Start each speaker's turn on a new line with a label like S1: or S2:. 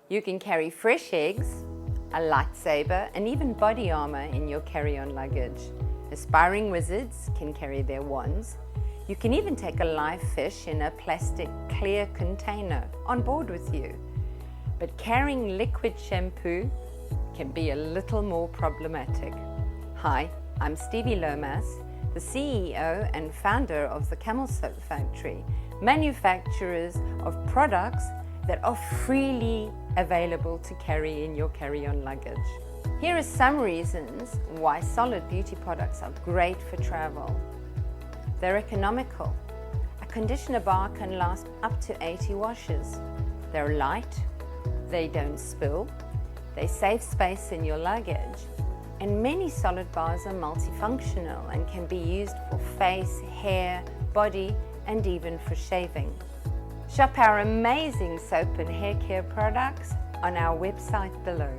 S1: You can carry fresh eggs, a lightsaber, and even body armor in your carry-on luggage. Aspiring wizards can carry their wands. You can even take a live fish in a plastic clear container on board with you. But carrying liquid shampoo can be a little more problematic. Hi, I'm Stevie Lomas, the CEO and founder of the Camel Soap Factory, manufacturers of products that are freely available to carry in your carry-on luggage. Here are some reasons why solid beauty products are great for travel. They're economical. A conditioner bar can last up to 80 washes. They're light, they don't spill, they save space in your luggage, and many solid bars are multifunctional and can be used for face, hair, body, and even for shaving. Shop our amazing soap and hair care products on our website below.